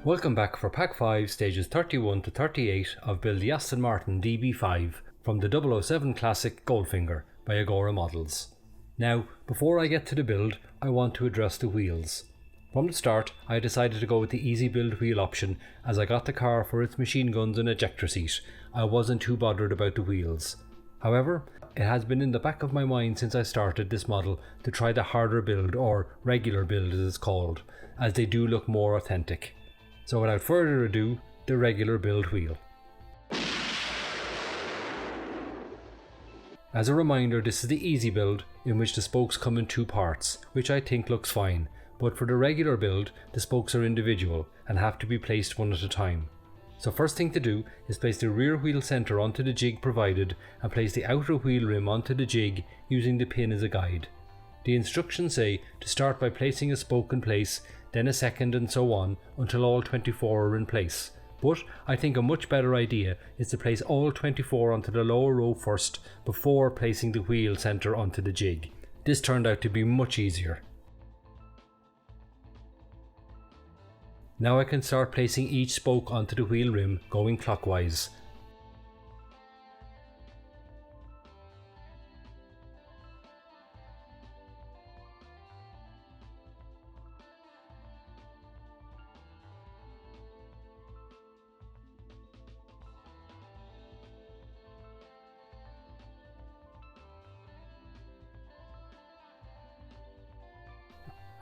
Welcome back for Pack 5 stages 31 to 38 of build the Aston Martin DB5 from the 007 classic Goldfinger by Agora Models. Now, before I get to the build, I want to address the wheels. From the start, I decided to go with the easy build wheel option as I got the car for its machine guns and ejector seat. I wasn't too bothered about the wheels. However, it has been in the back of my mind since I started this model to try the harder build, or regular build as it's called, as they do look more authentic. So without further ado, the regular build wheel. As a reminder, this is the easy build in which the spokes come in two parts, which I think looks fine, but for the regular build, the spokes are individual and have to be placed one at a time. So first thing to do is place the rear wheel centre onto the jig provided and place the outer wheel rim onto the jig using the pin as a guide. The instructions say to start by placing a spoke in place, then a second and so on until all 24 are in place. But I think a much better idea is to place all 24 onto the lower row first before placing the wheel centre onto the jig. This turned out to be much easier. Now I can start placing each spoke onto the wheel rim going clockwise.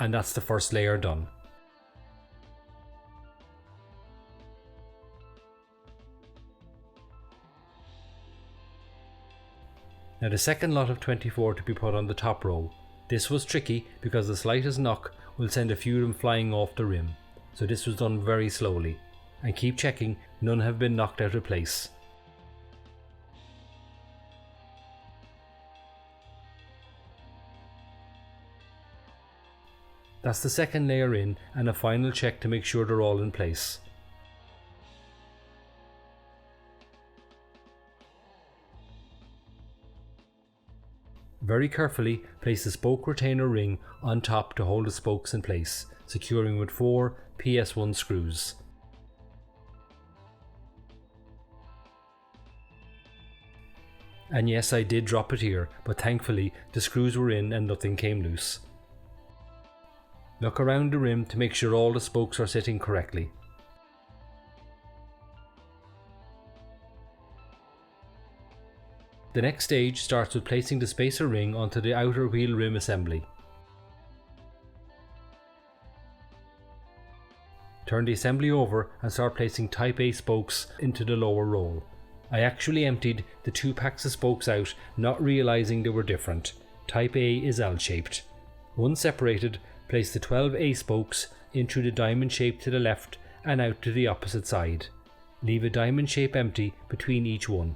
And that's the first layer done. Now the second lot of 24 to be put on the top row. This was tricky because the slightest knock will send a few of them flying off the rim, so this was done very slowly. And keep checking, none have been knocked out of place. That's the second layer in, and a final check to make sure they're all in place. Very carefully place the spoke retainer ring on top to hold the spokes in place, securing with 4 PS1 screws. And yes, I did drop it here, but thankfully the screws were in and nothing came loose. Look around the rim to make sure all the spokes are sitting correctly. The next stage starts with placing the spacer ring onto the outer wheel rim assembly. Turn the assembly over and start placing Type A spokes into the lower roll. I actually emptied the 2 packs of spokes out, not realising they were different. Type A is L-shaped. Once separated, place the 12A spokes into the diamond shape to the left and out to the opposite side. Leave a diamond shape empty between each one.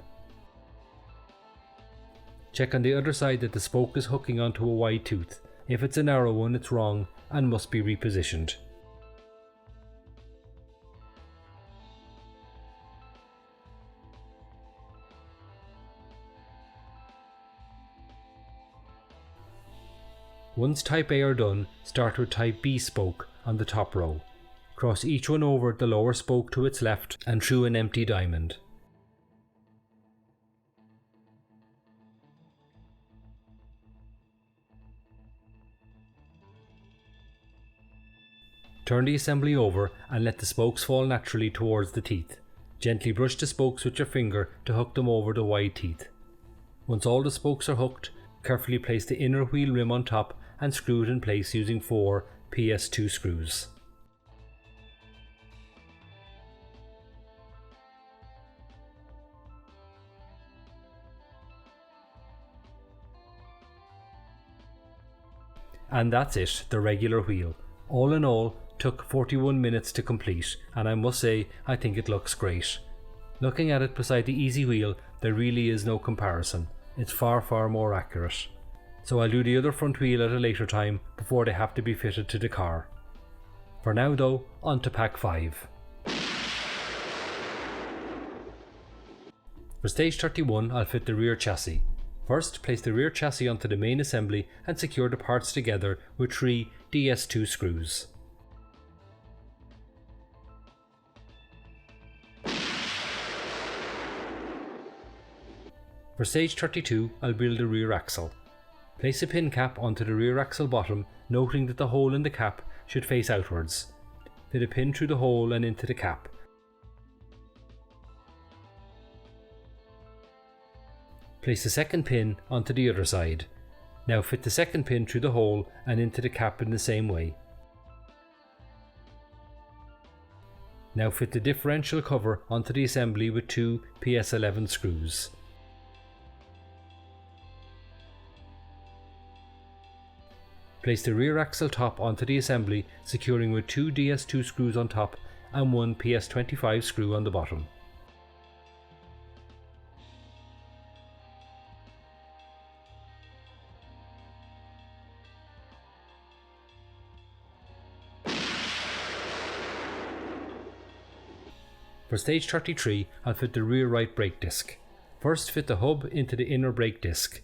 Check on the other side that the spoke is hooking onto a wide tooth. If it's a narrow one, it's wrong and must be repositioned. Once Type A are done, start with Type B spoke on the top row. Cross each one over the lower spoke to its left and through an empty diamond. Turn the assembly over and let the spokes fall naturally towards the teeth. Gently brush the spokes with your finger to hook them over the wide teeth. Once all the spokes are hooked, carefully place the inner wheel rim on top and screw it in place using 4 PS2 screws. And that's it, the regular wheel. All in all, took 41 minutes to complete, and I must say I think it looks great. Looking at it beside the easy wheel, there really is no comparison. It's far more accurate. So I'll do the other front wheel at a later time before they have to be fitted to the car. For now though, on to Pack 5. For stage 31, I'll fit the rear chassis. First, place the rear chassis onto the main assembly and secure the parts together with 3 DS2 screws. For stage 32, I'll build the rear axle. Place a pin cap onto the rear axle bottom, noting that the hole in the cap should face outwards. Fit a pin through the hole and into the cap. Place the second pin onto the other side. Now fit the second pin through the hole and into the cap in the same way. Now fit the differential cover onto the assembly with 2 PS11 screws. Place the rear axle top onto the assembly, securing with 2 DS2 screws on top and 1 PS25 screw on the bottom. For stage 33, I'll fit the rear right brake disc. First fit the hub into the inner brake disc.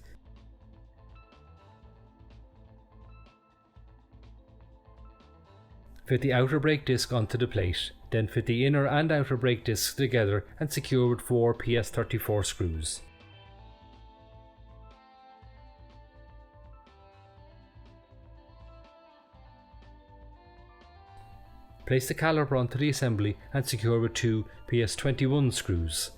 Fit the outer brake disc onto the plate, then fit the inner and outer brake discs together and secure with 4 PS34 screws. Place the caliper onto the assembly and secure with 2 PS21 screws.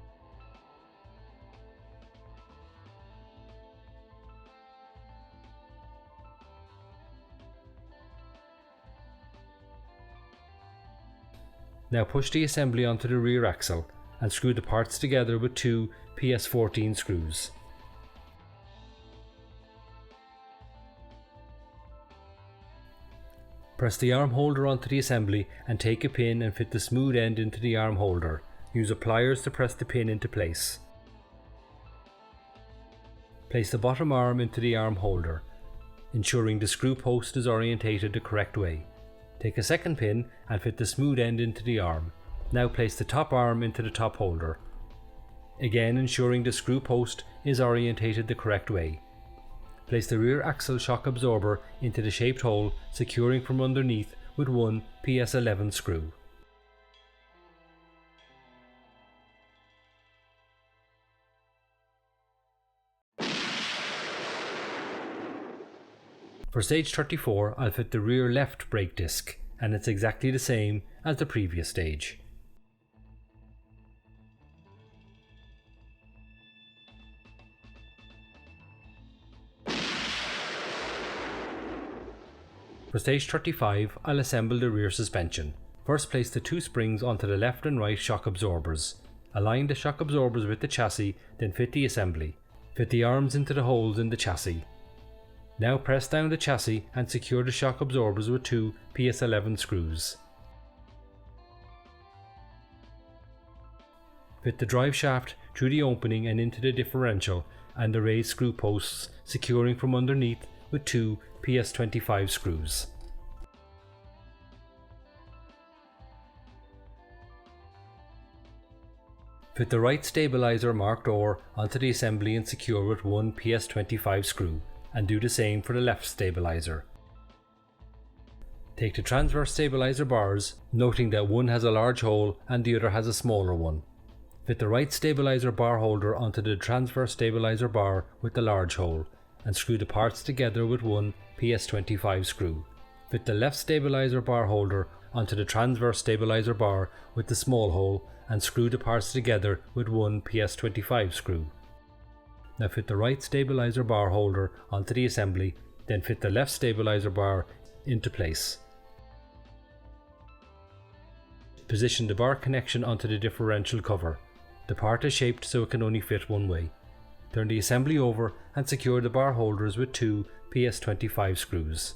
Now push the assembly onto the rear axle and screw the parts together with 2 PS14 screws. Press the arm holder onto the assembly and take a pin and fit the smooth end into the arm holder. Use the pliers to press the pin into place. Place the bottom arm into the arm holder, ensuring the screw post is orientated the correct way. Take a second pin and fit the smooth end into the arm. Now place the top arm into the top holder, again ensuring the screw post is orientated the correct way. Place the rear axle shock absorber into the shaped hole, securing from underneath with 1 PS11 screw. For stage 34, I'll fit the rear left brake disc, and it's exactly the same as the previous stage. For stage 35, I'll assemble the rear suspension. First place the 2 springs onto the left and right shock absorbers. Align the shock absorbers with the chassis, then fit the assembly. Fit the arms into the holes in the chassis. Now press down the chassis and secure the shock absorbers with 2 PS11 screws. Fit the drive shaft through the opening and into the differential and the raised screw posts, securing from underneath with 2 PS25 screws. Fit the right stabilizer marked OR onto the assembly and secure with 1 PS25 screw, and do the same for the left stabilizer. Take the transverse stabilizer bars, noting that one has a large hole and the other has a smaller one. Fit the right stabilizer bar holder onto the transverse stabilizer bar with the large hole, and screw the parts together with 1 PS25 screw. Fit the left stabilizer bar holder onto the transverse stabilizer bar with the small hole and screw the parts together with 1 PS25 screw. Now fit the right stabilizer bar holder onto the assembly, then fit the left stabilizer bar into place. Position the bar connection onto the differential cover. The part is shaped so it can only fit one way. Turn the assembly over and secure the bar holders with 2 PS25 screws.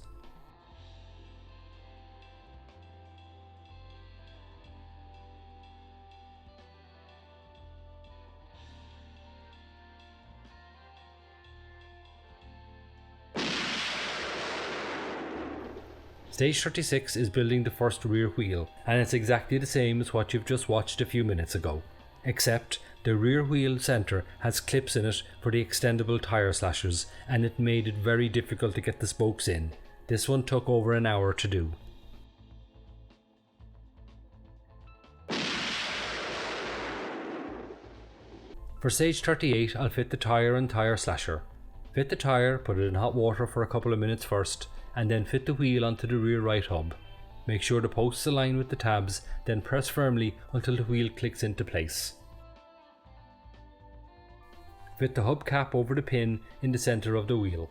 Stage 36 is building the first rear wheel, and it's exactly the same as what you've just watched a few minutes ago, except the rear wheel centre has clips in it for the extendable tyre slashers, and it made it very difficult to get the spokes in. This one took over an hour to do. For stage 38 I'll fit the tyre and tyre slasher. Fit the tyre, put it in hot water for a couple of minutes first, and then fit the wheel onto the rear right hub. Make sure the posts align with the tabs, then press firmly until the wheel clicks into place. Fit the hub cap over the pin in the centre of the wheel.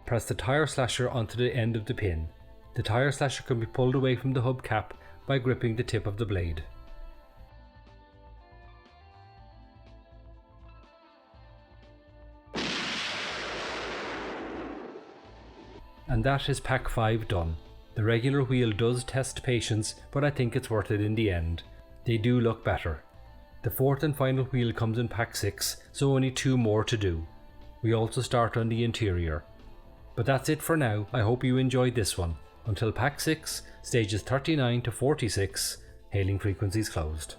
Press the tyre slasher onto the end of the pin. The tyre slasher can be pulled away from the hub cap by gripping the tip of the blade. And that is pack 5 done. The regular wheel does test patience, but I think it's worth it in the end. They do look better. The fourth and final wheel comes in pack 6, so only 2 more to do. We also start on the interior. But that's it for now. I hope you enjoyed this one. Until pack 6, stages 39 to 46, hailing frequencies closed.